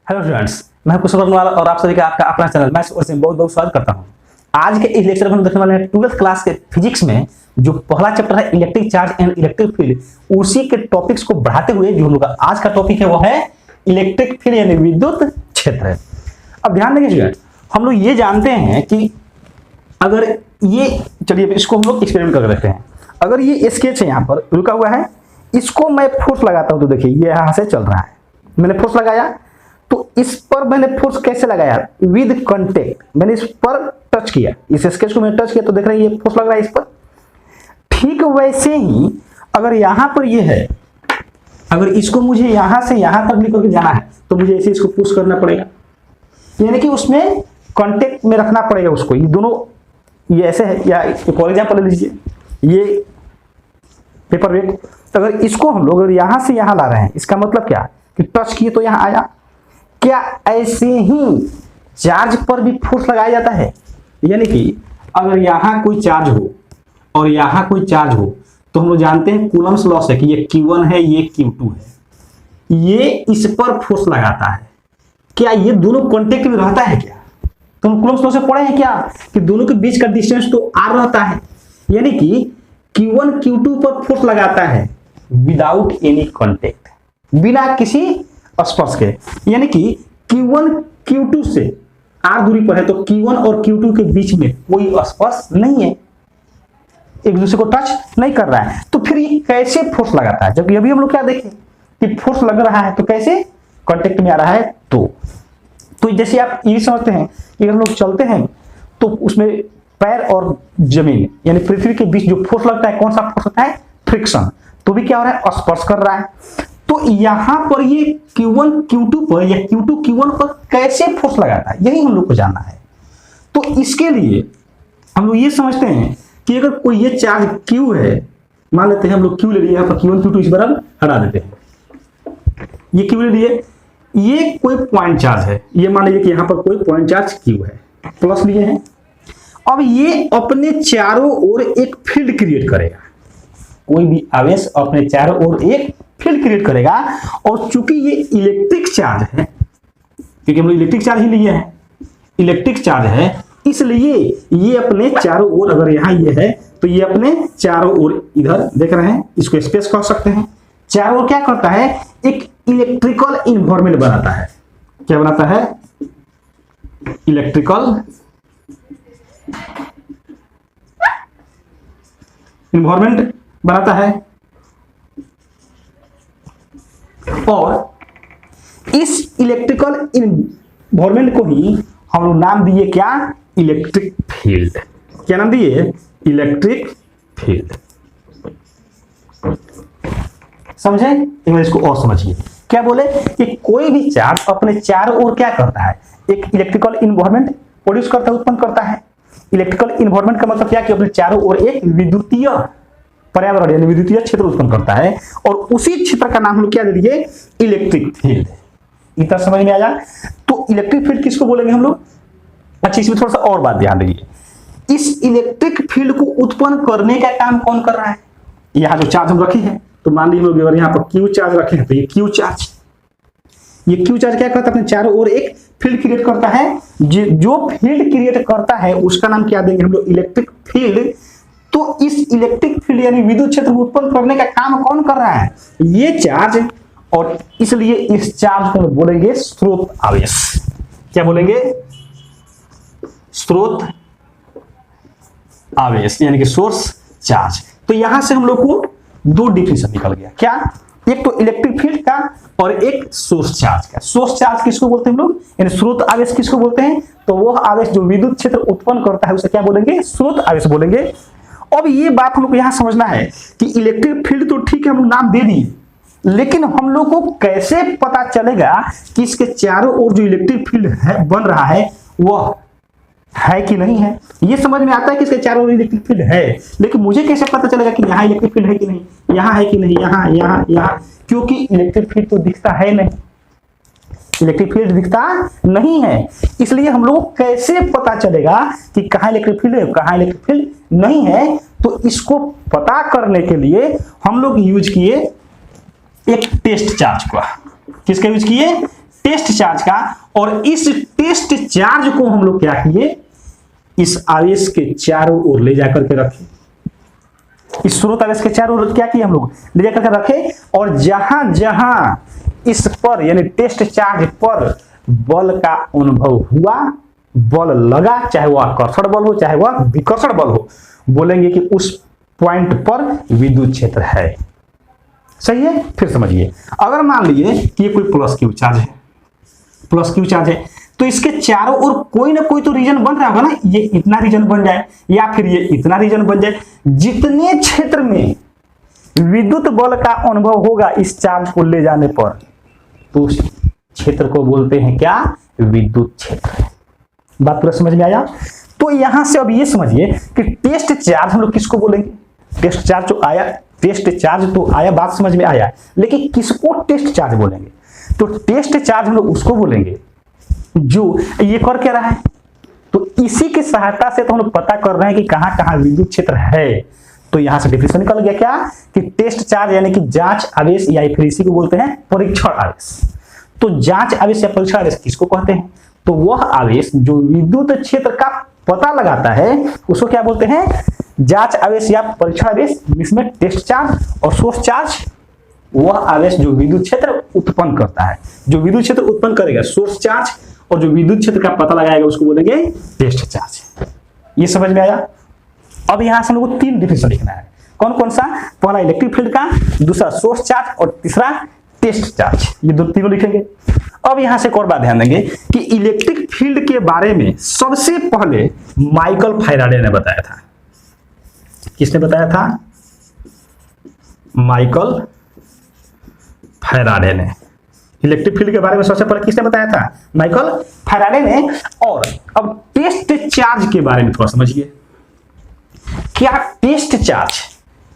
Hello students, मैं कुशल वर्मा और आप सभी का आपका अपना चैनल मैथ्स और बहुत बहुत स्वागत करता हूं। आज के इस लेक्चर में हम देखने वाले हैं 12th क्लास के फिजिक्स में जो पहला चैप्टर है electric charge and electric field, उसी के टॉपिक्स को बढ़ाते हुए जो हम लोग का आज का टॉपिक है वो है इलेक्ट्रिक फील्ड यानी विद्युत क्षेत्र। अब ध्यान देंगे स्टूडेंट, हम लोग ये जानते हैं कि अगर ये, चलिए इसको हम लोग एक्सपेरिमेंट कर देखते हैं। अगर ये स्केच है यहाँ पर रुका हुआ है, इसको मैं फोर्स लगाता हूँ तो देखिए ये यहाँ से चल रहा है, मैंने फोर्स लगाया तो इस पर मैंने फोर्स कैसे लगाया, विद कांटेक्ट, मैंने इस पर टच किया, इस स्केच को मैंने टच किया तो देख रहे हैं ये फोर्स लग रहा है इस पर। ठीक वैसे ही अगर यहां पर ये है, अगर इसको मुझे यहां से यहां तक लेकर के जाना है तो मुझे ऐसे इसको पुश करना पड़ेगा, यानी कि उसमें कांटेक्ट में रखना पड़ेगा उसको। ये दोनों ये ऐसे है, या फॉर एग्जांपल ले लीजिए ये पेपर वेट, तो अगर इसको हम लोग अगर यहां से यहां ला रहे हैं, इसका मतलब क्या कि टच किए तो यहां आया। क्या ऐसे ही चार्ज पर भी फोर्स लगाया जाता है? यानी कि अगर यहां कोई चार्ज हो और यहां कोई चार्ज हो तो हम लोग जानते हैं कूलम्स लॉ है कि ये Q1 है, ये Q2 है, ये इस पर फोर्स लगाता है। क्या ये दोनों कांटेक्ट में रहता है क्या? तो हम कूलम्स लॉ से पढ़े हैं क्या कि दोनों के बीच का डिस्टेंस तो r रहता है, यानी कि Q1 Q2 पर फोर्स लगाता है विदाउट एनी कांटेक्ट, बिना किसी स्पर्श के, यानी कि Q1 Q2 से r दूरी पर है तो Q1 और Q2 के बीच में कोई स्पर्श नहीं है, एक दूसरे को टच नहीं कर रहा है। तो फिर ये कैसे फोर्स लगाता है? जबकि अभी हम लोग क्या देखें कि फोर्स लग रहा है तो कैसे कांटेक्ट में आ रहा है। तो जैसे आप ये समझते हैं कि हम लोग चलते हैं तो उसमें पैर और जमीन यानी पृथ्वी के बीच जो फोर्स लगता है, कौन सा फोर्स होता है? फ्रिक्शन। तो भी क्या हो रहा है? स्पर्श कर रहा है। तो यहां पर ये Q1 Q2 पर या Q2 Q1 पर कैसे फोर्स लगाता है, यही हम लोग को जानना है। तो इसके लिए हम लोग ये समझते हैं कि अगर कोई ये चार्ज Q है, मान लेते हैं हम लोग Q ले लिए, यहां पर Q1 Q2 इस बराबर हटा देते हैं, ये Q ले लिए, ये कोई पॉइंट चार्ज है, ये मान लीजिए कि यहां पर कोई पॉइंट चार्ज Q है, प्लस लिए हैं। अब ये अपने चारों ओर एक फील्ड क्रिएट करेगा, कोई भी आवेश अपने चारों ओर एक फील्ड क्रिएट करेगा, और चूंकि ये इलेक्ट्रिक चार्ज है, क्योंकि हम लोग इलेक्ट्रिक चार्ज ही लिए हैं, इलेक्ट्रिक चार्ज है, इसलिए ये अपने चारों ओर, अगर यहां ये है तो ये अपने चारों ओर इधर देख रहे हैं, इसको स्पेस कह सकते हैं, चारों ओर क्या करता है? एक इलेक्ट्रिकल इन्वायरमेंट बनाता है। क्या बनाता है? इलेक्ट्रिकल इन्वायरमेंट बनाता है, और इस इलेक्ट्रिकल इन्वायरमेंट को ही हम लोग नाम दिए क्या? Electric field. क्या नाम दिए? Electric field. समझे? एक बार इसको और समझिए। क्या बोले कि कोई भी चार्ज अपने चारों ओर क्या करता है? एक इलेक्ट्रिकल इन्वायरमेंट प्रोड्यूस करता है, उत्पन्न करता है। इलेक्ट्रिकल इन्वायरमेंट का मतलब क्या कि अपने चारों ओर एक विद्युतीय पर्यावरण यानी विद्युतीय क्षेत्र उत्पन्न करता है, और उसी क्षेत्र का नाम हम लोग क्या दे दिए? Electric field. इतना समझ में आया? तो इलेक्ट्रिक फील्ड किसको बोलेंगे हम लोग? अच्छा, इसमें थोड़ा सा और बात ध्यान दीजिए, इस इलेक्ट्रिक फील्ड को उत्पन्न करने का काम कौन कर रहा है? यहाँ जो चार्ज हम रखे हैं, तो मान लीजिए अगर यहाँ पर Q चार्ज रखे हैं तो ये Q चार्ज, ये Q चार्ज क्या करता है? अपने चारों ओर एक फील्ड क्रिएट करता है। जो फील्ड क्रिएट करता है उसका नाम क्या देंगे हम लोग? Electric field. तो इस इलेक्ट्रिक फील्ड यानी विद्युत क्षेत्र को उत्पन्न करने का काम कौन कर रहा है? ये चार्ज, और इसलिए इस चार्ज को बोलेंगे स्रोत आवेश। क्या बोलेंगे? स्रोत आवेश यानी कि सोर्स चार्ज। तो यहां से हम लोग को दो डिफिनेशन निकल गया। क्या? एक तो इलेक्ट्रिक फील्ड का और एक सोर्स चार्ज का। सोर्स चार्ज किसको बोलते हैं हम लोग? यानी स्रोत आवेश किसको बोलते हैं? तो वह आवेश जो विद्युत क्षेत्र उत्पन्न करता है उसे क्या बोलेंगे? स्रोत आवेश बोलेंगे। अब ये बात हम लोग को यहां समझना है कि इलेक्ट्रिक फील्ड तो ठीक है हम लोग नाम दे दिए, लेकिन हम लोग को कैसे पता चलेगा कि इसके चारों ओर जो इलेक्ट्रिक फील्ड है बन रहा है वह है कि नहीं है? ये समझ में आता है कि इसके चारों ओर इलेक्ट्रिक फील्ड है, लेकिन मुझे कैसे पता चलेगा कि यहाँ इलेक्ट्रिक फील्ड है कि नहीं, यहाँ है कि नहीं, यहाँ, क्योंकि इलेक्ट्रिक फील्ड तो दिखता है नहीं, इलेक्ट्रिक फील्ड दिखता नहीं है। इसलिए हम लोग को कैसे पता चलेगा कि कहाँ इलेक्ट्रिक फील्ड है, कहाँ इलेक्ट्रिक फील्ड नहीं है? तो इसको पता करने के लिए हम लोग यूज किए एक टेस्ट चार्ज का। किसका यूज किए? टेस्ट चार्ज का, और इस टेस्ट चार्ज को हम लोग क्या किए, इस आवेश के चारों ओर ले जाकर के रखे। इस स्रोत आवेश के चारों ओर क्या किए हम लोग, ले जाकर के रखे, और जहां जहां इस पर यानी टेस्ट चार्ज पर बल का अनुभव हुआ, बल लगा, चाहे वह आकर्षण बल हो चाहे वह विकर्षण बल हो, बोलेंगे कि उस पॉइंट पर विद्युत क्षेत्र है। सही है। फिर समझिए, अगर मान लीजिए कि ये कोई प्लस क्यू चार्ज है, प्लस क्यू चार्ज है, तो इसके चारों ओर कोई ना कोई तो रीजन बन रहा होगा ना, ये इतना रीजन बन जाए या फिर ये इतना रीजन बन जाए। जितने क्षेत्र में विद्युत बल का अनुभव होगा इस चार्ज को ले जाने पर, तो उस क्षेत्र को बोलते हैं क्या, विद्युत क्षेत्र। बात पूरा समझ में आया। तो यहां से अब ये समझिए कि टेस्ट चार्ज हम लोग किसको बोलेंगे, टेस्ट चार्ज जो आया, टेस्ट चार्ज तो आया, बात समझ में आया, लेकिन किसको टेस्ट चार्ज बोलेंगे, तो टेस्ट चार्ज हम लोग उसको बोलेंगे जो ये कर क्या रहा है। तो इसी की सहायता से तो हम लोग पता कर रहे हैं कि कहां कहां विद्युत क्षेत्र है। तो यहां से डिफिनेशन निकल गया क्या, कि टेस्ट चार्ज यानी कि जांच आवेश, या फिर इसी को बोलते हैं परीक्षण आवेश। तो जांच आवेश या परीक्षण आवेश किसको कहते हैं, तो वह आवेश जो विद्युत क्षेत्र का पता लगाता है उसको क्या बोलते हैं, जांच आवेश या परीक्षण आवेश। इसमें टेस्ट चार्ज और सोर्स चार्ज वह आवेश जो विद्युत क्षेत्र उत्पन्न करता है, जो विद्युत क्षेत्र उत्पन्न करेगा सोर्स चार्ज, और जो विद्युत क्षेत्र का पता लगाएगा उसको बोलेंगे टेस्ट चार्ज। ये समझ में आया। अब यहां से हम लोग को 3 डिफिनेशन लिखना है। कौन कौन सा, पहला इलेक्ट्रिक फील्ड का, दूसरा सोर्स चार्ज और तीसरा टेस्ट चार्ज। ये दो तीनों लिखेंगे। अब यहां से एक और बात ध्यान देंगे कि इलेक्ट्रिक फील्ड के बारे में सबसे पहले माइकल फैराडे ने बताया था। किसने बताया था, माइकल फैराडे ने। इलेक्ट्रिक फील्ड के बारे में सबसे पहले किसने बताया था, माइकल फैराडे ने। और अब टेस्ट चार्ज के बारे में थोड़ा समझिए। क्या टेस्ट चार्ज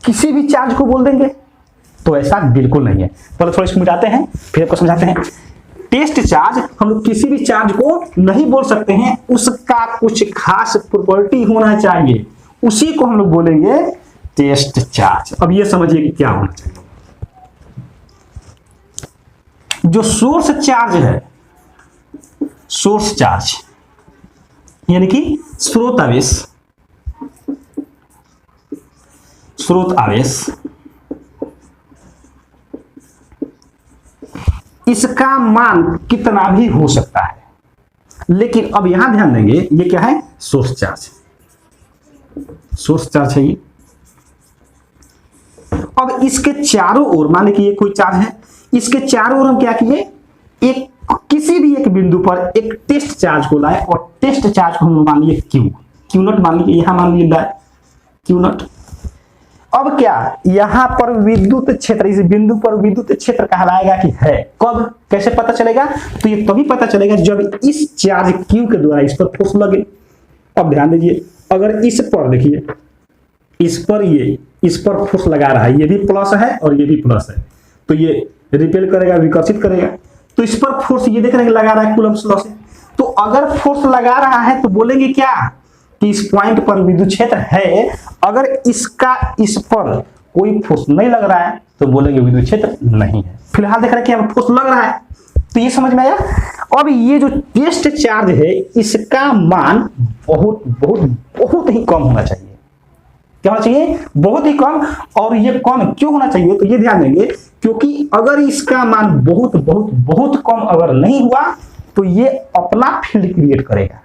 किसी भी चार्ज को बोल देंगे, तो ऐसा बिल्कुल नहीं है। पहले थोड़ा इसको मिटाते हैं फिर आपको समझाते हैं। टेस्ट चार्ज हम लोग किसी भी चार्ज को नहीं बोल सकते हैं, उसका कुछ खास प्रॉपर्टी होना चाहिए, उसी को हम लोग बोलेंगे टेस्ट चार्ज। अब ये समझिए कि क्या होना चाहिए। जो सोर्स चार्ज है, सोर्स चार्ज यानी कि स्रोत आवेश, स्रोत आवेश, इसका मान कितना भी हो सकता है, लेकिन अब यहां ध्यान देंगे ये क्या है, सोर्स चार्ज, सोर्स चार्ज है ये। अब इसके चारों ओर, मान लीजिए ये कोई चार्ज है, इसके चारों ओर हम क्या किए, एक किसी भी एक बिंदु पर एक टेस्ट चार्ज को लाए, और टेस्ट चार्ज को हम मान लिए क्यू नॉट मान लीजिए, यहां मान लीजिए क्यू नॉट। अब क्या, यहां पर विद्युत क्षेत्र, इस बिंदु पर विद्युत क्षेत्र कहलाएगा कि है। कब, कैसे पता चलेगा, तो ये तभी पता चलेगा जब इस चार्ज क्यू के द्वारा इस पर फोर्स लगे। अब ध्यान दीजिए, अगर इस पर देखिए, इस पर ये इस पर फोर्स लगा रहा है, ये भी प्लस है और ये भी प्लस है, तो ये रिपेल करेगा, विकर्षित करेगा। तो इस पर फोर्स ये देख रहे हैं लगा रहा है कूलम्ब्स लॉ से। तो अगर फोर्स लगा रहा है तो बोलेंगे क्या कि इस पॉइंट पर विद्युत क्षेत्र है। अगर इसका इस पर कोई फोर्स नहीं लग रहा है तो बोलेंगे विद्युत क्षेत्र नहीं है। फिलहाल देख रहे हैं कि हमें फोर्स लग रहा है, तो ये समझ में आया। अब ये जो टेस्ट चार्ज है इसका मान बहुत बहुत बहुत ही कम होना चाहिए। क्या होना चाहिए, बहुत ही कम। और ये कम क्यों होना चाहिए, तो ये ध्यान देंगे, क्योंकि अगर इसका मान बहुत बहुत बहुत कम अगर नहीं हुआ तो ये अपना फील्ड क्रिएट करेगा।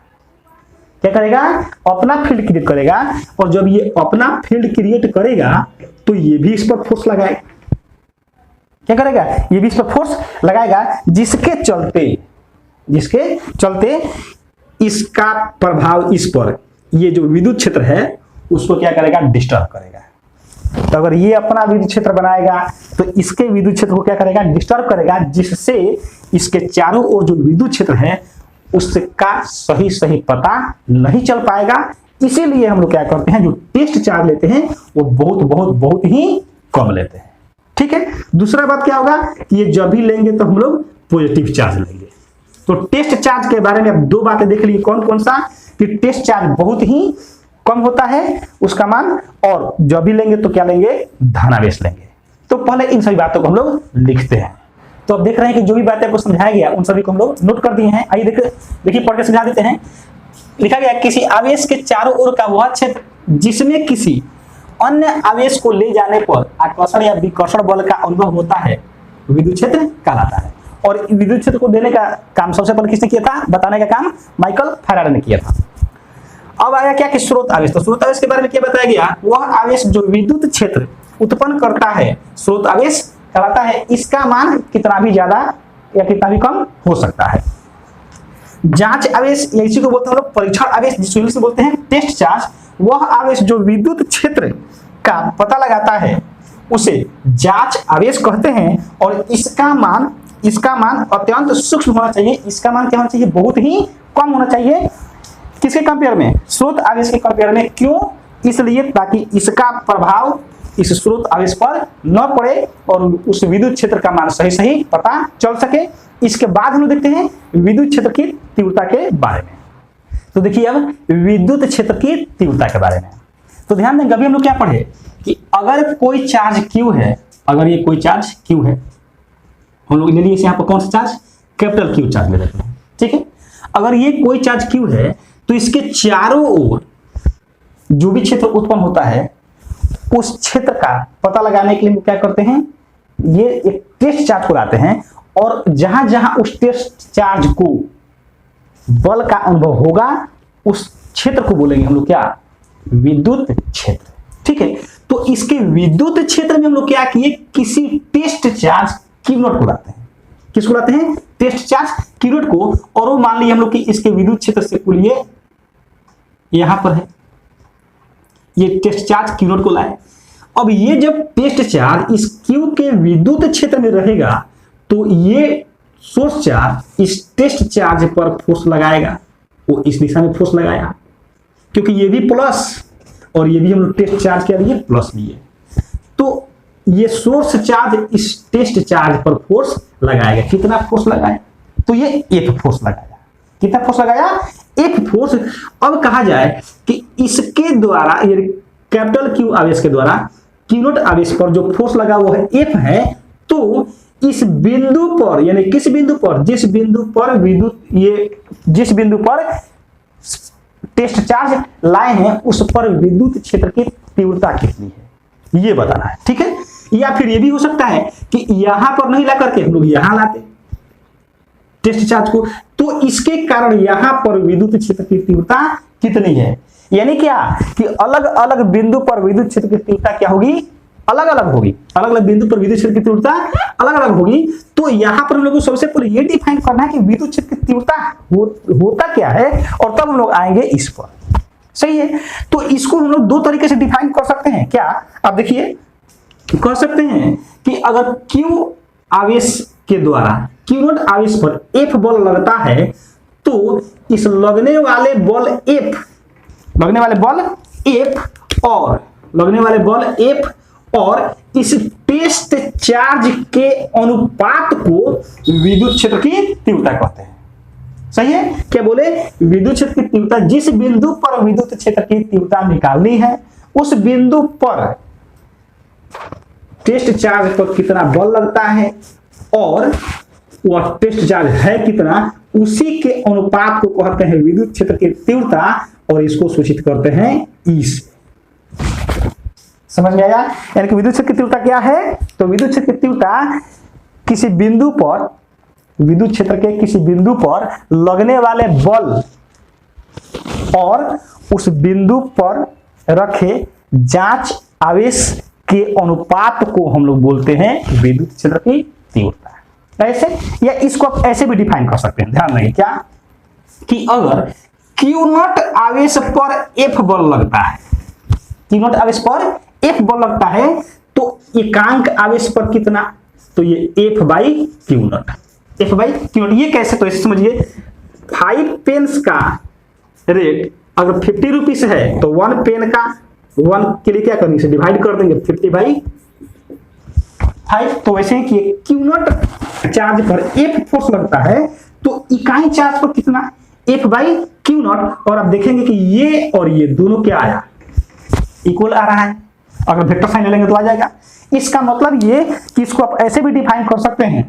क्या करेगा, अपना फील्ड क्रिएट करेगा। और जब ये अपना फील्ड क्रिएट करेगा तो ये भी इस पर फोर्स लगाएगा। क्या करेगा, ये भी इस पर फोर्स लगाएगा, जिसके चलते इसका प्रभाव इस पर, ये जो विद्युत क्षेत्र है उसको क्या करेगा, डिस्टर्ब करेगा। तो अगर ये अपना विद्युत क्षेत्र बनाएगा तो इसके विद्युत क्षेत्र को क्या करेगा, डिस्टर्ब करेगा, जिससे इसके चारों ओर जो विद्युत क्षेत्र है उसका सही पता नहीं चल पाएगा। इसीलिए हम लोग क्या करते हैं, जो टेस्ट चार्ज लेते हैं वो बहुत ही कम लेते हैं। ठीक है। दूसरा बात क्या होगा कि ये जब भी लेंगे तो हम लोग पॉजिटिव चार्ज लेंगे। तो टेस्ट चार्ज के बारे में अब 2 बातें देख ली, कौन कौन सा, कि टेस्ट चार्ज बहुत ही कम होता है उसका मान, और जब भी लेंगे तो क्या लेंगे, धनावेश लेंगे। तो पहले इन सभी बातों को हम लोग लिखते हैं। तो अब देख रहे हैं कि जो भी बातें आपको समझाया गया उन सभी को हम लोग नोट कर दिए हैं। आइए देखिए पढ़ के समझा देते हैं। लिखा गया किसी आवेश के चारों ओर का वह क्षेत्र जिसमें किसी अन्य आवेश को ले जाने पर आकर्षण या विकर्षण बल का अनुभव होता है विद्युत क्षेत्र कहलाता है। और विद्युत क्षेत्र को देने का काम सबसे पहले किसने किया था, बताने का काम माइकल फैराडे ने किया था। अब आया क्या कि स्रोत आवेश। तो स्रोत आवेश के बारे में क्या बताया गया, वह आवेश जो विद्युत क्षेत्र उत्पन्न करता है स्रोत आवेश कहलाता है। इसका मान कितना भी ज्यादा या कितना भी कम हो सकता है। जांच आवेश इसी को बोलते हैं हम लोग परीक्षण आवेश, जिसको इंग्लिश में बोलते हैं टेस्ट चार्ज। वह आवेश जो विद्युत क्षेत्र का पता लगाता है उसे जांच आवेश कहते हैं। और इसका मान अत्यंत सूक्ष्म होना चाहिए। इसका मान क्या होना चाहिए, बहुत ही कम होना चाहिए। किसके कंपेयर में, स्रोत आवेश के कंपेयर में। क्यों, इसलिए ताकि इसका प्रभाव इस स्रोत आवेश पर न पड़े और उस विद्युत क्षेत्र का मान सही पता चल सके। इसके बाद हम लोग देखते हैं विद्युत क्षेत्र की तीव्रता के बारे में। तो देखिए अब विद्युत क्षेत्र की तीव्रता के बारे में तो ध्यान दें, अभी हम लोग क्या पढ़े कि अगर कोई चार्ज Q है, अगर ये कोई चार्ज Q है, हम लोग ले लिए यहाँ पर कौन सा चार्ज, कैपिटल Q चार्ज ले लेते हैं, ठीक है। अगर ये कोई चार्ज Q है तो इसके चारों ओर जो भी क्षेत्र उत्पन्न होता है उस क्षेत्र का पता लगाने के लिए क्या करते हैं, ये एक टेस्ट चार्ज को लाते हैं और जहां जहां उस टेस्ट चार्ज को बल का अनुभव होगा उस क्षेत्र को बोलेंगे हम लोग क्या, विद्युत क्षेत्र, ठीक है। तो इसके विद्युत क्षेत्र में हम लोग क्या किए, किसी टेस्ट चार्ज Q नॉट को लाते हैं। किसको लाते हैं, टेस्ट चार्ज Q नॉट को। और वो मान लीजिए हम लोग कि इसके विद्युत क्षेत्र से कुल ये यहां पर है, ये टेस्ट चार्ज Q नॉट को लाए। अब ये जब टेस्ट चार्ज इस Q के विद्युत क्षेत्र में रहेगा तो ये सोर्स चार्ज इस टेस्ट चार्ज पर फोर्स लगाएगा। वो इस दिशा में फोर्स लगाया क्योंकि ये भी प्लस और ये भी हम लोग टेस्ट चार्ज के लिए प्लस भी है। तो ये सोर्स चार्ज इस टेस्ट चार्ज पर फोर्स लगाएगा। कितना फोर्स लगाया, तो ये F फोर्स लगाया। कितना फोर्स लगाया, F फोर्स। अब कहा जाए कि इसके द्वारा ये कैपिटल Q आवेश के द्वारा Q नॉट आवेश पर जो फोर्स लगा वो है F है। तो इस बिंदु पर यानी किस बिंदु पर, जिस बिंदु पर विद्युत जिस बिंदु पर टेस्ट चार्ज लाए हैं उस पर विद्युत क्षेत्र की तीव्रता कितनी है ये बताना है, ठीक है। या फिर ये भी हो सकता है कि यहां पर नहीं ला करके हम लोग यहां लाते टेस्ट चार्ज को, तो इसके कारण यहां पर विद्युत क्षेत्र की तीव्रता कितनी है। यानी क्या कि अलग अलग बिंदु पर विद्युत क्षेत्र की तीव्रता क्या होगी, अलग अलग होगी। अलग अलग बिंदु पर विद्युत क्षेत्र की तीव्रता अलग अलग होगी। तो यहां पर हम लोग को सबसे पहले ये डिफाइन करना है कि विद्युत क्षेत्र की तीव्रता होता क्या है और तब हम लोग आएंगे इस पर, सही है। तो इसको हम लोग दो तरीके से डिफाइन कर सकते हैं। क्या, आप देखिए कर सकते हैं कि अगर Q आवेश के द्वारा Q नॉट आवेश पर F बल लगता है तो इस लगने वाले बल F और इस टेस्ट चार्ज के अनुपात को विद्युत क्षेत्र की तीव्रता कहते हैं, सही है। क्या बोले, विद्युत क्षेत्र की तीव्रता, जिस बिंदु पर विद्युत क्षेत्र की तीव्रता निकालनी है उस बिंदु पर टेस्ट चार्ज पर कितना बल लगता है और वह टेस्ट चार्ज है कितना, उसी के अनुपात को कहते हैं विद्युत क्षेत्र की तीव्रता और इसको सूचित करते हैं E से। समझ में आया, यानी कि विद्युत क्षेत्र की तीव्रता क्या है, तो विद्युत क्षेत्र की तीव्रता किसी बिंदु पर, विद्युत क्षेत्र के किसी बिंदु पर लगने वाले बल और उस बिंदु पर रखे जांच आवेश के अनुपात को हम लोग बोलते हैं विद्युत क्षेत्र की तीव्रता। ऐसे या इसको आप ऐसे भी डिफाइन कर सकते हैं। ध्यान रखिए क्या कि अगर Q नॉट आवेश पर F बल लगता है, Q नॉट आवेश पर F बल लगता है तो एकांक आवेश पर कितना, तो ये F by Q not, F by Q not. ये कैसे, तो ऐसे समझिए 5 पेन्स का रेट अगर 50 रुपीस है तो 1 पेन का 1 के लिए क्या करेंगे, इसे डिवाइड कर देंगे 50 बाई 5। तो वैसे ही कि Q नॉट चार्ज पर F फोर्स लगता है तो इकाई चार्ज पर कितना, F बाई Q नॉट। और आप देखेंगे कि ये और ये दोनों क्या आया, इक्वल आ रहा है। अगर वेक्टर साइन ले लेंगे तो आ जाएगा। इसका मतलब ये कि इसको आप ऐसे भी डिफाइन कर सकते हैं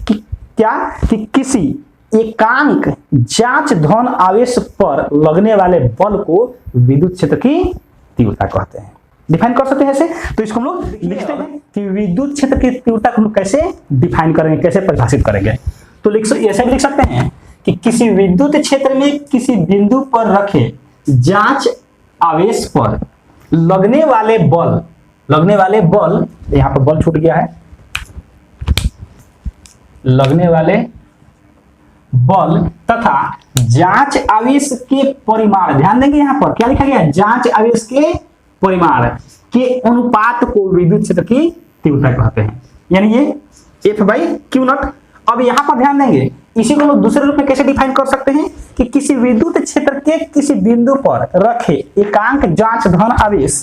कि क्या कि किसी एकांक जांच धन आवेश पर लगने वाले बल को विद्युत क्षेत्र की तीव्रता कहते हैं। डिफाइन कर सकते हैं ऐसे। तो इसको हम लोग लिखते हैं कि विद्युत क्षेत्र की तीव्रता को हम लोग कैसे डिफाइन करेंगे, कैसे परिभाषित करेंगे। तो ऐसे भी लिख सकते हैं कि किसी विद्युत क्षेत्र में किसी बिंदु पर रखे जांच आवेश पर लगने वाले बल, यहां पर बल छूट गया है, लगने वाले बल तथा जांच आवेश के परिमाण, ध्यान देंगे यहां पर क्या लिखा गया है, जांच आवेश के परिमाण के अनुपात को विद्युत क्षेत्र की तीव्रता कहते हैं, यानी ये F/Q0। अब यहां पर ध्यान देंगे, इसी को हम दूसरे रूप में कैसे डिफाइन कर सकते हैं कि किसी विद्युत क्षेत्र के किसी बिंदु पर रखे एकांक जांच धन आवेश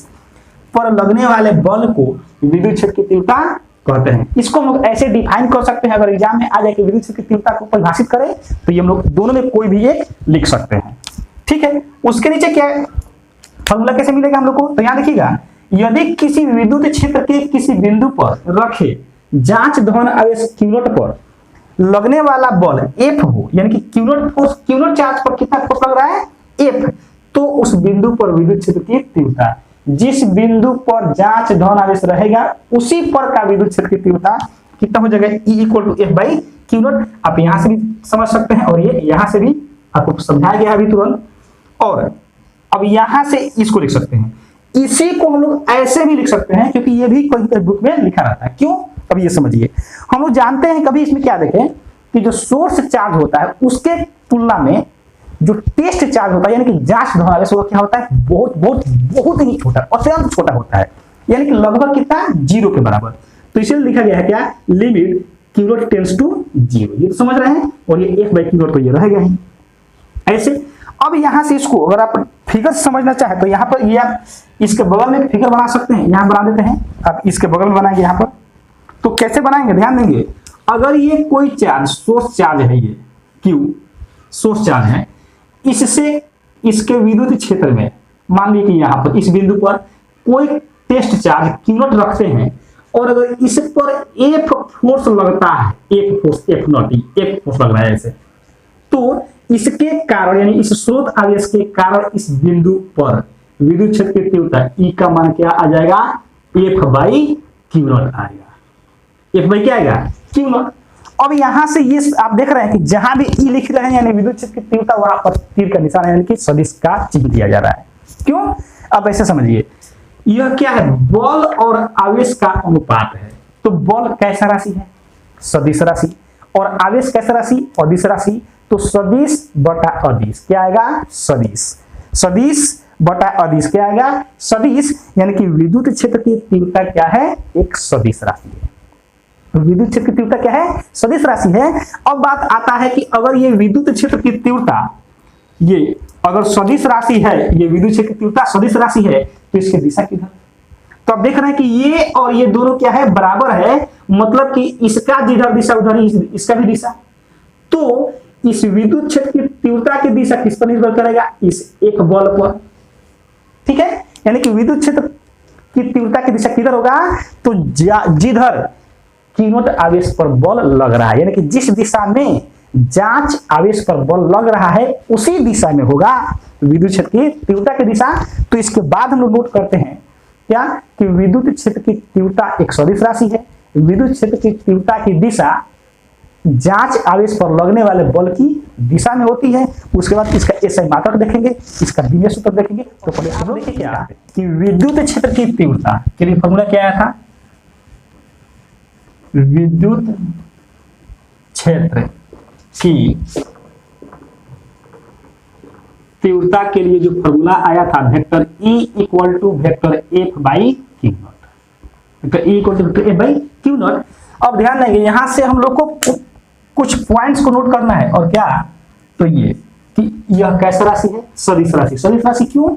पर लगने वाले बल को विद्युत क्षेत्र की तीव्रता कहते हैं। इसको हम लोग ऐसे डिफाइन कर सकते हैं, अगर एग्जाम में आ जाए कि विद्युत क्षेत्र की तीव्रता को परिभाषित करें तो ये हम लोग दोनों में कोई भी एक लिख सकते हैं। ठीक है, उसके नीचे क्या है, फॉर्मूला कैसे मिलेगा हम लोग को, तो यहां देखिएगा, यदि किसी विद्युत क्षेत्र के किसी बिंदु पर रखे जांच धन आवेश Q0 पर लगने वाला बल F हो, यानी कि Q0 चार्ज पर कितना फोर्स लग रहा है, F, तो उस बिंदु पर विद्युत क्षेत्र की तीव्रता, जिस बिंदु पर जांच धन आवेश रहेगा उसी पर का विद्युत क्षेत्र की तीव्रता कितना हो जाएगा, E = F/Q0। आप यहां से भी समझ सकते हैं और ये यहां से भी आपको समझाया गया अभी तुरंत। और अब यहां से इसको लिख सकते हैं, इसी को हम लोग ऐसे भी लिख सकते हैं, क्योंकि ये भी कोई बुक में लिखा रहता है। क्यों, अब ये समझिए, हम लोग जानते हैं कभी इसमें क्या देखें कि जो सोर्स चार्ज होता है उसके तुलना में जो टेस्ट चार्ज होता है, यानी कि जांच धन आवेश, वो क्या होता है, बहुत ही छोटा, अत्यंत छोटा होता है, यानी कि लगभग कितना, 0 के बराबर। तो इसलिए लिखा गया है क्या, लिमिट Q0 टेंड्स टू 0। ये तो समझ रहे हैं, और ये F/Q0 तो ये रहेगा ही ऐसे। अब यहां से इसको अगर आप फिगर समझना चाहे तो यहां पर ये आप इसके बगल में फिगर बना सकते हैं, यहां बना देते हैं, आप इसके बगल में बनाएंगे यहां पर। तो कैसे बनाएंगे, ध्यान देंगे, अगर ये कोई चार्ज, सोर्स चार्ज है, ये Q सोर्स चार्ज है, इससे इसके विद्युत क्षेत्र में मान लीजिए कि यहां पर इस बिंदु पर कोई टेस्ट चार्ज Q0 रखते हैं, और अगर इस पर F फोर्स लगता है, एक फोर्स F फोर्स लग रहा है ऐसे, तो इसके कारण, यानी इस स्रोत आवेश के कारण इस बिंदु पर विद्युत क्षेत्र की तीव्रता E का मान क्या आ जाएगा, F/Q0 आएगा, F/ क्या आएगा, Q0। अब यहां से ये आप देख रहे हैं कि जहां भी E लिख रहे हैं यानी विद्युत क्षेत्र की तीव्रता, वहां पर तीर का निशान यानी कि सदिश का चिन्ह दिया जा रहा है। क्यों, अब ऐसे समझिए, यह क्या है, बल और आवेश का अनुपात है। तो बल कैसा राशि है, सदिश राशि, और आवेश कैसा राशि, अदिश राशि। तो सदिश बटा अदिश क्या आएगा, सदिश बटा अदिश क्या आएगा, सदिश, यानी कि विद्युत क्षेत्र की तीव्रता क्या है, एक सदिश राशि है। तो विद्युत क्षेत्र की तीव्रता क्या है, सदिश राशि है। अब बात आता है कि अगर ये विद्युत क्षेत्र की तीव्रता, ये अगर सदिश राशि है, ये विद्युत क्षेत्र की तीव्रता सदिश राशि है, तो इसकी दिशा किधर, तो आप देख रहे हैं कि ये और ये दोनों क्या है, बराबर है, मतलब कि इसका जिधर दिशा उधर ही इसका भी दिशा। तो इस विद्युत क्षेत्र की तीव्रता की दिशा किस पर निर्भर करेगा, इस एक बल पर। ठीक है, यानी कि विद्युत क्षेत्र की तीव्रता की दिशा किधर होगा, तो जिधर Q0 आवेश पर बल लग रहा है, यानी कि जिस दिशा में जांच आवेश पर बल लग रहा है उसी दिशा में होगा विद्युत क्षेत्र की तीव्रता की दिशा। तो इसके बाद हम लोग नोट करते हैं क्या, कि विद्युत क्षेत्र की तीव्रता एक सदिश राशि है, विद्युत क्षेत्र की तीव्रता की दिशा जांच आवेश पर लगने वाले बल की दिशा में होती है। उसके बाद इसका SI मात्रक देखेंगे, इसका दिव्य सूत्र देखेंगे। तो पहले आप देखिए क्या कि विद्युत क्षेत्र की तीव्रता के लिए फॉर्मूला क्या आया था, विद्युत क्षेत्र की तीव्रता के लिए जो फॉर्मूला आया था, vector E = vector F/Q0, vector E = vector F/Q0। अब ध्यान देंगे, यहां से हम लोग को कुछ पॉइंट्स को नोट करना है, और क्या, तो ये कि यह कैसा राशि है, सदिश राशि। सदिश राशि क्यों,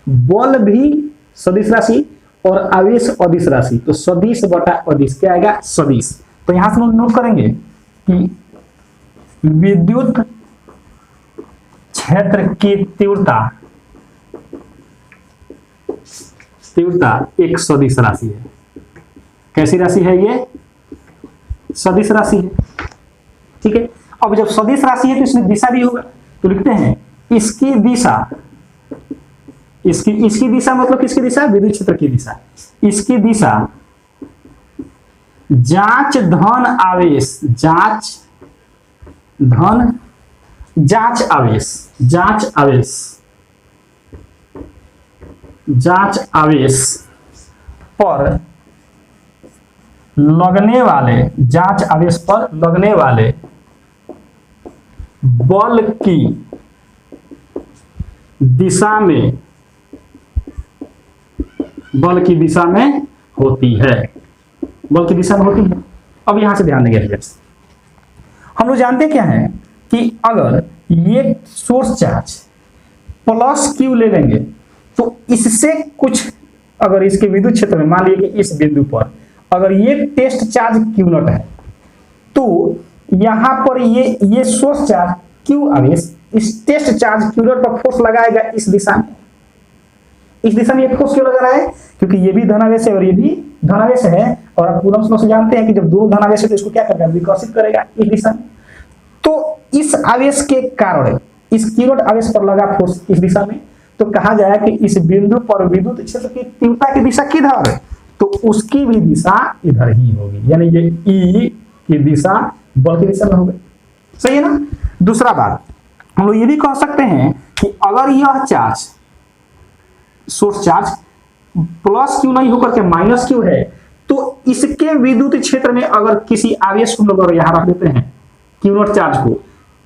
बल भी सदिश राशि और आवेश अदिश राशि, तो सदिश बटा अदिश क्या आएगा, सदिश। तो यहां से हम नोट करेंगे कि विद्युत क्षेत्र की तीव्रता एक सदिश राशि है। कैसी राशि है, ये सदिश राशि है। ठीक है। अब जब सदिश राशि है तो इसमें दिशा भी होगा, तो लिखते हैं इसकी दिशा, इसकी दिशा मतलब किसकी दिशा, विद्युत क्षेत्र की दिशा। इसकी दिशा जांच धन आवेश, जांच धन, जांच आवेश, जांच आवेश, जांच आवेश पर लगने वाले, जांच आवेश पर लगने वाले बल की दिशा में, बल की दिशा में होती है, बल की दिशा में होती है। अब यहां से ध्यान देंगे, हम लोग जानते क्या है कि अगर ये सोर्स चार्ज प्लस क्यू ले लेंगे तो इससे कुछ, अगर इसके विद्युत क्षेत्र में मान लीजिए कि इस बिंदु पर अगर ये टेस्ट चार्ज क्यू नॉट है तो यहां पर ये सोर्स चार्ज क्यू आवेश इस टेस्ट चार्ज क्यू नॉट पर फोर्स लगाएगा इस दिशा में। इस दिशा में ये फोर्स क्यों लगा रहा है, क्योंकि ये भी धनावेश है और ये भी धनावेश है, और आप कूलम्ब लॉ से जानते हैं कि जब दोनों धनावेश है तो इसको क्या करेगा, विकर्षित करेगा इस दिशा में। तो इस आवेश के कारण, इस क्यू नॉट आवेश पर लगा फोर्स इस दिशा में, तो कहा जाए कि इस बिंदु पर विद्युत क्षेत्र की तीव्रता की दिशा किधर है, तो उसकी भी दिशा इधर ही होगी, यानी ये ई की दिशा बल की दिशा में होगी। सही है ना। दूसरा बात हम लोग ये भी कह सकते हैं कि अगर यह charge, source charge plus Q नहीं होकर के माइनस क्यू है, तो इसके विद्युत क्षेत्र में अगर किसी आवेश को हम लोग यहां रख देते हैं क्यू नॉट चार्ज को,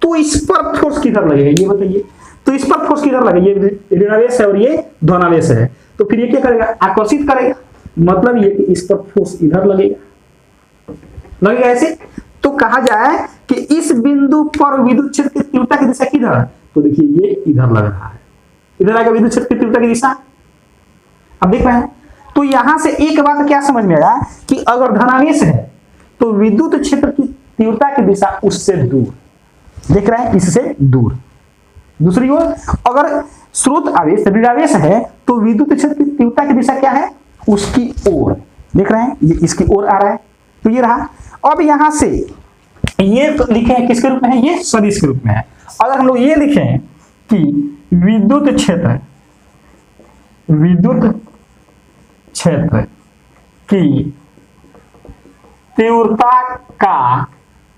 तो इस पर फोर्स किधर लगेगा ये बताइए। तो इस पर फोर्स किधर लगेगा, ये ऋणावेश है और ये धनावेश है, तो फिर ये क्या करेगा, आकर्षित करेगा, मतलब ये कि इस पर फोर्स इधर लगेगा, लगेगा ऐसे। तो कहा जाए कि इस बिंदु पर विद्युत क्षेत्र की तीव्रता की दिशा किधर है, तो देखिए ये इधर लग रहा है, इधर आएगा विद्युत क्षेत्र की तीव्रता की दिशा। अब देख रहे हैं, तो यहां से एक बात क्या समझ में आया कि अगर धनावेश है तो विद्युत क्षेत्र की तीव्रता की दिशा उससे दूर, देख रहे हैं, इससे दूर। दूसरी ओर अगर स्रोत आवेश ऋणावेश है तो विद्युत क्षेत्र की तीव्रता की दिशा क्या है, उसकी ओर, देख रहे हैं, ये इसकी ओर आ रहा है, तो ये रहा। अब यहां से ये तो लिखे हैं किसके रूप में है, ये सदिश के रूप में है। अगर हम लोग ये लिखें कि विद्युत क्षेत्र, विद्युत क्षेत्र की तीव्रता का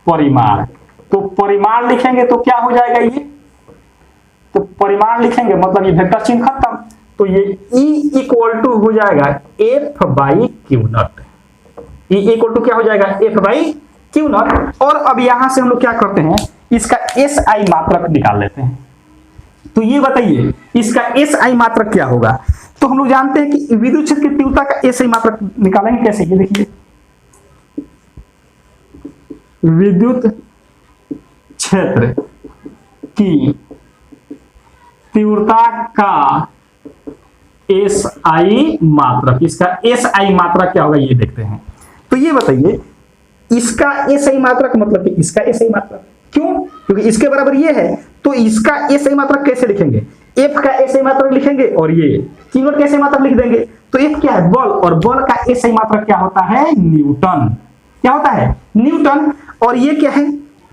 परिमाण, तो परिमाण लिखेंगे तो क्या हो जाएगा, ये तो परिमाण लिखेंगे मतलब ये वेक्टर चिन्ह खत्म, तो ये E इक्वल टू हो जाएगा F by Q naught. E equal to क्या हो जाएगा, F बाई क्यू नॉट। और अब यहां से हम लोग क्या करते हैं, इसका SI मात्रक निकाल लेते हैं। तो ये बताइए इसका SI मात्रक क्या होगा, तो हम लोग जानते हैं कि विद्युत क्षेत्र की तीव्रता का SI मात्रक निकालेंगे कैसे, ये देखिए विद्युत क्षेत्र की तीव्रता का SI मात्रक, इसका SI मात्रक क्या होगा ये देखते हैं। तो ये बताइए इसका SI मात्रक मतलब कि इसका SI मात्रक, क्यों, क्योंकि इसके बराबर ये है, तो इसका SI मात्रक कैसे लिखेंगे, F का SI मात्रक लिखेंगे और ये क्यू नॉट का SI मात्रक लिख देंगे। तो F क्या है, बल, और बल का SI मात्रक क्या होता है, न्यूटन, क्या होता है, न्यूटन। और ये क्या है,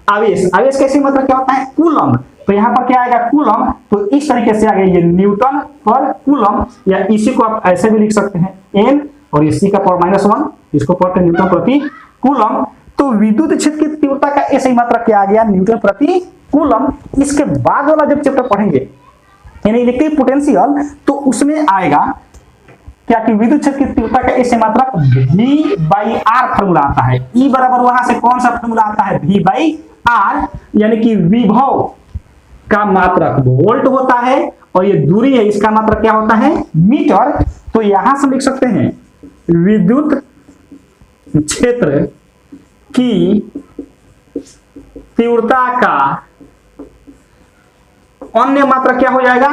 आवेश, आवेश का SI मात्रक क्या होता है, कूलम्ब, तो यहां पर क्या आएगा, कूलम्ब। तो इस तरीके से आ गया ये न्यूटन पर कूलम्ब, या इसी को आप ऐसे भी लिख सकते हैं N और इसी का पावर -1, इसको पढ़ते हैं न्यूटन प्रति कूलम्ब। तो विद्युत क्षेत्र की तीव्रता का SI मात्रक क्या आ गया, न्यूटन प्रति कूलम्ब। इसके बाद वाला जब चैप्टर पढ़ेंगे यानी इलेक्ट्रिक पोटेंशियल, तो उसमें आएगा क्या कि विद्युत क्षेत्र की तीव्रता का SI मात्रक V/R फॉर्मूला आता है। E बराबर वहां से कौन सा फॉर्मूला आता है, V/R, यानी कि विभव का मात्रक वोल्ट होता है और ये दूरी है इसका मात्रक क्या होता है, मीटर। तो यहां से लिख सकते हैं विद्युत क्षेत्र की तीव्रता का अन्य मात्रक क्या हो जाएगा,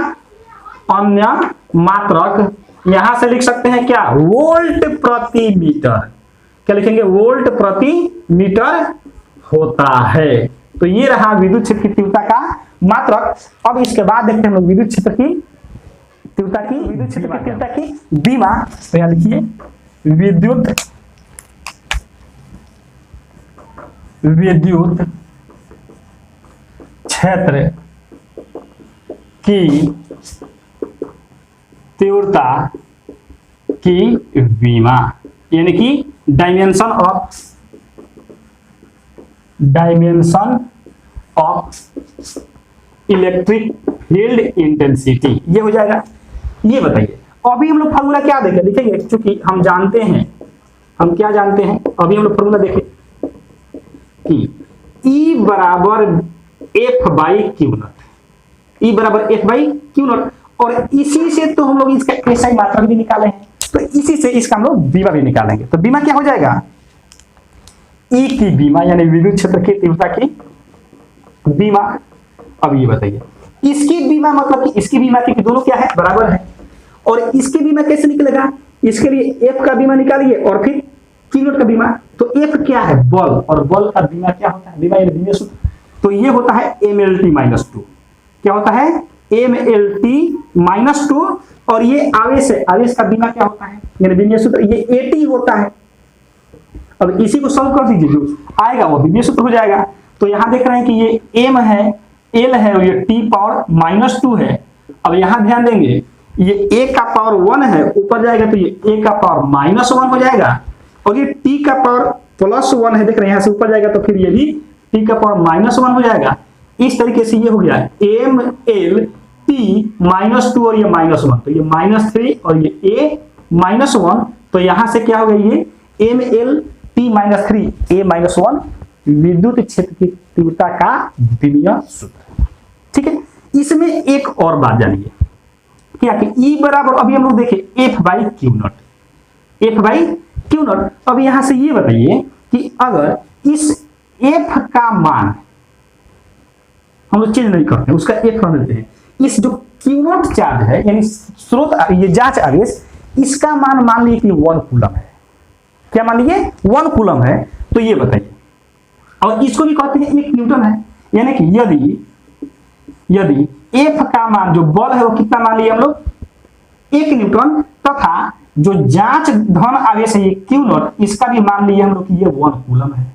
अन्य मात्रक यहां से लिख सकते हैं क्या, वोल्ट प्रति मीटर, क्या लिखेंगे, वोल्ट प्रति मीटर होता है। तो ये रहा विद्युत क्षेत्र की तीव्रता का मात्रक। अब इसके बाद देखते हैं हम लोग विद्युत क्षेत्र की तीव्रता की, विद्युत क्षेत्र की तीव्रता की विमा। तो यहां लिखिए विद्युत क्षेत्र की तीव्रता की विमा, यानी कि dimension of electric field intensity, ये हो जाएगा। ये बताइए अभी हम लोग फॉर्मूला क्या देखें, लिखेंगे, क्योंकि हम जानते हैं, हम क्या जानते हैं, अभी हम लोग फॉर्मूला देखें कि E बराबर F by Q naught, E बराबर एफ बाई क्यू नॉट, और इसी से तो हम लोग इसका एसआई मात्रक भी निकाले हैं, तो इसी से इसका हम लोग बीमा भी निकालेंगे। तो बीमा क्या हो जाएगा, E की बीमा यानी विद्युत क्षेत्र की तीव्रता की बीमा। अब ये बताइए इसकी बीमा मतलब कि इसकी बीमा की दोनों क्या है, बराबर है, और इसकी बीमा कैसे निकलेगा, इसके लिए एफ का बीमा निकालिए और फिर क्यू नॉट का बीमा। तो एफ क्या है, बल, और बल का बीमा क्या होता है, बीमा यानी बीमा सूत्र, तो ये होता है MLT माइनस 2। क्या होता है, MLT माइनस 2, और ये आवेश है, आवेश का बीमा क्या होता है, यानी बीमा सूत्र ये AT होता है। अब इसी को सॉल्व कर दीजिए, जो आएगा वो बीमा सूत्र हो जाएगा। तो यहां देख रहे हैं कि ये M है, L है, और ये T पावर माइनस 2 है। अब यहां ध्यान देंगे ये A का पावर 1 है, ऊपर जाएगा तो ये A का पावर माइनस 1 हो जाएगा, और ये T का पावर प्लस 1 है, देख रहे हैं यहां से ऊपर जाएगा तो फिर ये भी T का पावर माइनस 1 हो जाएगा। इस तरीके से ये हो गया MLT माइनस 2 और ये माइनस 1, तो ये माइनस 3 और ये A माइनस 1, तो यहां से क्या हो गया, ये MLT माइनस 3 A माइनस 1 विद्युत क्षेत्र की तीव्रता का विमीय सूत्र। ठीक है, इसमें एक और बात जानिए क्या कि E बराबर, अभी हम लोग देखें F by Q not, F by Q not. अब यहां से ये बताइए कि अगर इस F का मान हम लोग चेंज नहीं करते, उसका F कर देते हैं, इस जो क्यू नॉट चार्ज है यानी स्रोत, ये जांच आवेश, इसका मान मान लीजिए कि 1 कूलम है। क्या मान लीजिए 1 कूलम है, तो ये बताइए, और इसको भी कहते हैं 1 न्यूटन है, यानी कि यदि F का मान जो बल है वो कितना मान लिए हम लोग, 1 न्यूटन, तथा जो जांच धन आवेश है ये क्यू नॉट, इसका भी मान लिए हम लोग कि ये 1 कूलम है।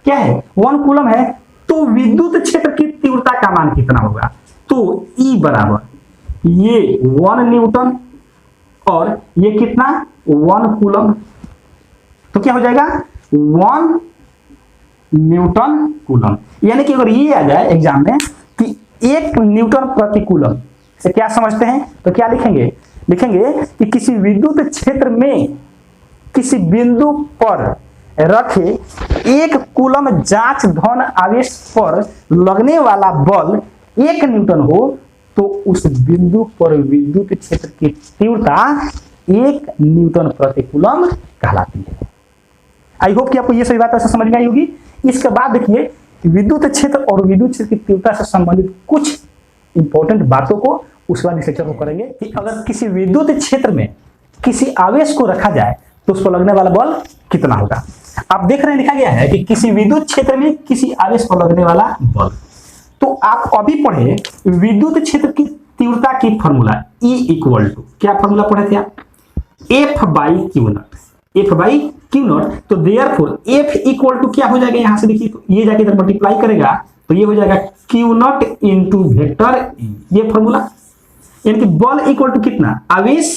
क्या है, 1 कूलम है, तो विद्युत क्षेत्र की तीव्रता का मान कितना होगा, तो E बराबर ये 1 न्यूटन और ये कितना 1 कूलम, तो क्या हो जाएगा 1 न्यूटन कूलम। यानी कि अगर ये आ जाए एग्जाम में कि 1 न्यूटन प्रति कूलम से क्या समझते हैं, तो क्या लिखेंगे कि किसी विद्युत क्षेत्र में किसी बिंदु पर रखे 1 कूलम जांच धन आवेश पर लगने वाला बल 1 न्यूटन हो, तो उस बिंदु पर विद्युत क्षेत्र की तीव्रता 1 न्यूटन प्रति कूलम कहलाती है। आई होप कि आपको ये सही बात ऐसा समझ में आई होगी। इसके बाद देखिए विद्युत क्षेत्र और विद्युत क्षेत्र की तीव्रता से संबंधित कुछ इंपॉर्टेंट बातों को उस बाद इस लेक्चर को करेंगे कि अगर किसी विद्युत क्षेत्र में किसी आवेश को रखा जाए तो उस पर लगने वाला बल कितना होगा। आप देख रहे हैं लिखा गया है कि किसी विद्युत क्षेत्र में किसी आवेश पर लगने वाला बल, तो आप अभी पढ़े विद्युत क्षेत्र की तीव्रता की फॉर्मूला E इक्वल टू, क्या फॉर्मूला पढ़े थे आप, F by Q not, F by Q not. तो देयरफॉर F इक्वल टू क्या हो जाएगा, यहां से देखिए, तो ये जाके इधर मल्टीप्लाई करेगा तो ये हो जाएगा Q not into vector E, ये फॉर्मूला। यानी कि बल इक्वल टू कितना, आवेश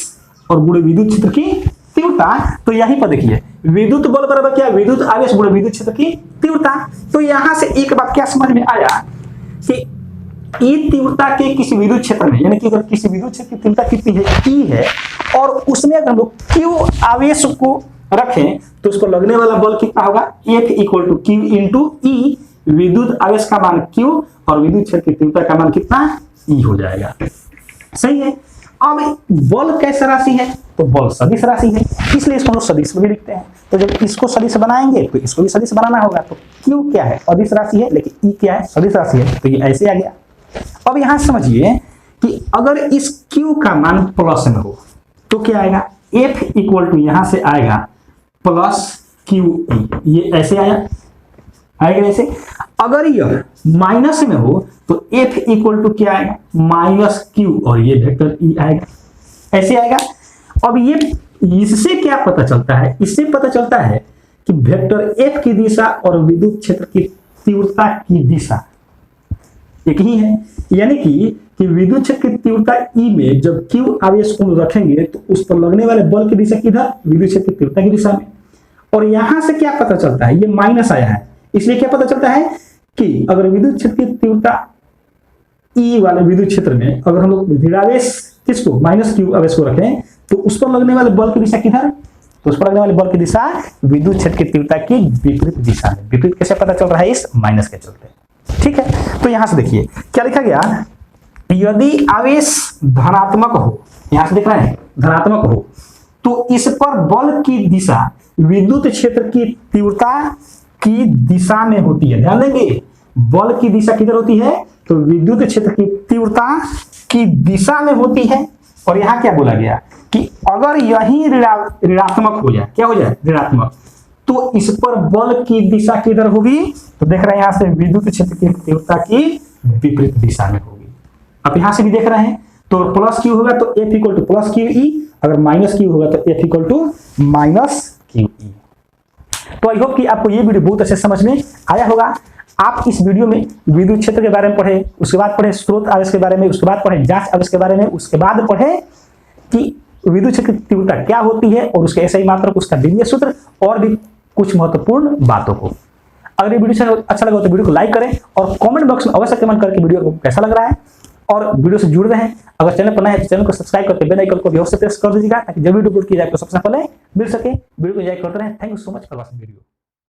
और गुणे विद्युत क्षेत्र की तीव्रता। तो यहीं पर देखिए विद्युत बल बराबर क्या, विद्युत आवेश गुणे विद्युत क्षेत्र की तीव्रता। तो यहां से एक बात क्या समझ में आया कि E तीव्रता के किसी विद्युत क्षेत्र में, यानी कि अगर किसी विद्युत क्षेत्र की तीव्रता कितनी है, E है, और उसमें अगर हम लोग Q आवेश को रखें तो उसको लगने वाला बल कितना होगा, F equal to Q into E। विद्युत आवेश का मान Q और विद्युत क्षेत्र की तीव्रता का मान कितना, E हो जाएगा। सही है। अब बल कैसा राशि है, तो बल सदिश राशि है, इसलिए इसको हम सदिश भी लिखते हैं। तो जब इसको सदिश बनाएंगे तो इसको भी सदिश बनाना होगा। तो Q क्या है, अदिश राशि है, लेकिन E क्या है, सदिश राशि है, तो ये ऐसे आ गया। अब यहां समझिए कि अगर इस Q का मान प्लस में हो तो क्या आएगा, F इक्वल टू यहां से आएगा प्लस QE, ये ऐसे आएगा ऐसे। अगर यह माइनस में हो तो F इक्वल टू क्या आएगा, माइनस Q, और ये वेक्टर E आएगा, ऐसे आएगा। अब ये इससे क्या पता चलता है, इससे पता चलता है कि वेक्टर F की दिशा और विद्युत क्षेत्र की तीव्रता की दिशा एक ही है। यानी कि विद्युत क्षेत्र की तीव्रता ई में जब Q आवेश को रखेंगे तो उस पर लगने वाले बल की दिशा किधर, विद्युत क्षेत्र की तीव्रता की दिशा में। और यहां से क्या पता चलता है, ये माइनस आया है, इसलिए क्या पता चलता है कि अगर विद्युत क्षेत्र की तीव्रता ई वाले विद्युत क्षेत्र में अगर हम लोग ऋणावेश किसको, माइनस Q आवेश को रखें तो उस पर लगने वाले बल की दिशा किधर, तो उस पर लगने वाले बल की दिशा विद्युत क्षेत्र की तीव्रता की विपरीत दिशा में। विपरीत कैसे पता चल रहा है, इस माइनस के चलते। ठीक है, तो यहां से देखिए क्या लिखा गया, यदि आवेश धनात्मक हो, यहां से देख रहे हैं धनात्मक हो, तो इस पर बल की दिशा विद्युत क्षेत्र की तीव्रता की दिशा में होती है। ध्यान देंगे, बल की दिशा किधर होती है, तो विद्युत क्षेत्र की तीव्रता की दिशा में होती है। और यहां क्या बोला गया कि अगर यही ऋणात्मक हो जाए, क्या हो जाए, ऋणात्मक, तो इस पर बल की दिशा किधर होगी, तो देख रहे हैं यहां से विद्युत क्षेत्र की तीव्रता की विपरीत दिशा में होगी। अब यहां से भी देख रहे हैं, तो प्लस Q होगा तो F equal to plus QE, अगर माइनस Q होगा तो F equal to minus QE। तो आई होप कि आपको ये वीडियो बहुत अच्छे समझ में आया होगा। आप इस वीडियो में विद्युत क्षेत्र के बारे में पढ़े, उसके बाद पढ़े स्रोत आवेश के बारे में, उसके बाद पढ़े जांच आवेश के बारे में, उसके बाद पढ़े कि विद्युत क्षेत्र की तीव्रता क्या होती है और उसके SI मात्रक, उसका द्वितीय सूत्र और भी कुछ महत्वपूर्ण बातों को। अगर ये वीडियो अच्छा लगा तो वीडियो को लाइक करें और कमेंट बॉक्स में अवश्य कमेंट करके वीडियो को कैसा लग रहा है और वीडियो से जुड़ रहे हैं। अगर चैनल पर नए हैं तो चैनल को सब्सक्राइब करके बेल आइकन को भी अवश्य प्रेस कर दीजिएगा ताकि जब वीडियो अपलोड किया जाए तो सबसे पहले मिल सके। वीडियो को एंजॉय करते रहें। Thank you so much for watching video.